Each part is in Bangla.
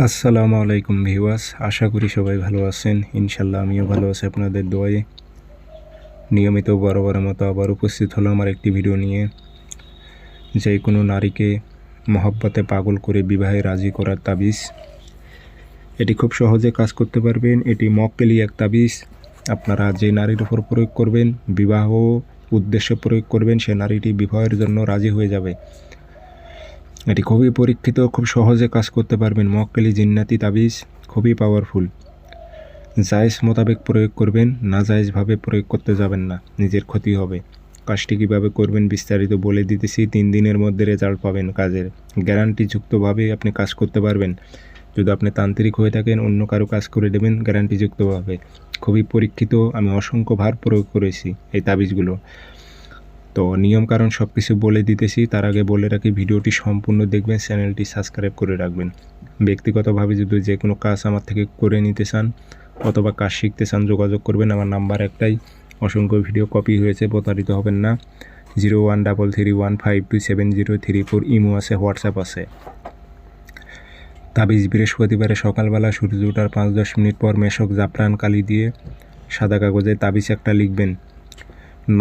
আসসালামু আলাইকুম ভিউয়ার্স, আশা করি সবাই ভালো আছেন। ইনশাল্লাহ আমিও ভালো আছি আপনাদের দোয়ায়। নিয়মিত বরাবরের মতো আবার উপস্থিত হলো আমার একটি ভিডিও নিয়ে। যে কোনো নারীকে মহব্বতে পাগল করে বিবাহে রাজি করার তাবিজ। এটি খুব সহজে কাজ করতে পারবেন। এটি মক্কেলি এক তাবিজ। আপনারা যে নারীর উপর প্রয়োগ করবেন, বিবাহ উদ্দেশ্যে প্রয়োগ করবেন, সে নারীটি বিবাহের জন্য রাজি হয়ে যাবে। এটি খুবই পরীক্ষিত, খুব সহজে কাজ করতে পারবেন। মক্কেলি জিন্নাতি তাবিজ খুবই পাওয়ারফুল। জায়েজ মোতাবেক প্রয়োগ করবেন, না জায়েজভাবে প্রয়োগ করতে যাবেন না, নিজের ক্ষতি হবে। কাজটি কীভাবে করবেন বিস্তারিত বলে দিতেছি। 3 দিনের মধ্যে রেজাল্ট পাবেন কাজের। গ্যারান্টিযুক্তভাবে আপনি কাজ করতে পারবেন। যদি আপনি তান্ত্রিক হয়ে থাকেন, অন্য কারো কাজ করে দেবেন গ্যারান্টিযুক্তভাবে। খুবই পরীক্ষিত, আমি অসংখ্যবার প্রয়োগ করেছি এই তাবিজগুলো। তো নিয়মকানুন সব কিছু বলে দিতেছি। তার আগে বলে রাখি, ভিডিওটি সম্পূর্ণ দেখবেন, চ্যানেলটি সাবস্ক্রাইব করে রাখবেন। ব্যক্তিগতভাবে যদি যে কোনো কাজ আমার থেকে করে নিতে চান অথবা কাজ শিখতে চান, যোগাযোগ করবেন। আমার নাম্বার একটাই, অসংখ্য ভিডিও কপি হয়েছে, প্রতারিত হবেন না। 0133152703 ইমো আছে, হোয়াটসঅ্যাপ আছে। তাবিজ বৃহস্পতিবারে সকালবেলা সূর্য ওঠার 5-10 মিনিট পর মেশক জাফরান কালি দিয়ে সাদা কাগজে তাবিজ একটা লিখবেন।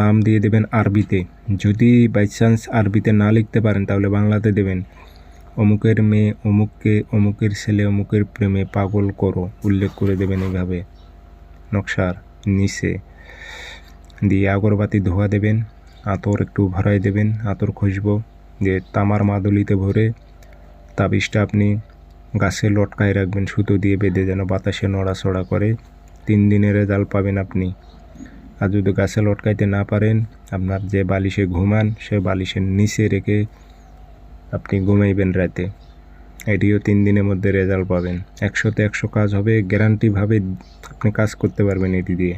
নাম দিয়ে দেবেন আরবিতে। যদি বাই চান্স আরবিতে না লিখতে পারেন তাহলে বাংলাতে দেবেন। অমুকের মেয়ে অমুককে, অমুকের ছেলে অমুকের প্রেমে পাগল করো, উল্লেখ করে দেবেন এইভাবে নকশার নিচে। দিয়ে আগরবাতি ধোয়া দেবেন, আতর একটু ভরাই দেবেন, আতর খুশবো দিয়ে তামার মাদুলিতে ভরে তাবিজটা আপনি গাছে লটকায় রাখবেন, সুতো দিয়ে বেঁধে, যেন বাতাসে নড়াচড়া করে। 3 দিনের রেজাল্ট পাবেন আপনি। আর যদি গাছে লটকাইতে না পারেন, আপনার যে বালিশে ঘুমান সে বালিশের নিচে রেখে আপনি ঘুমাইবেন রাতে। এটিও 3 দিনের মধ্যে রেজাল্ট পাবেন। 100তে 100 কাজ হবে, গ্যারান্টিভাবে আপনি কাজ করতে পারবেন এটি দিয়ে।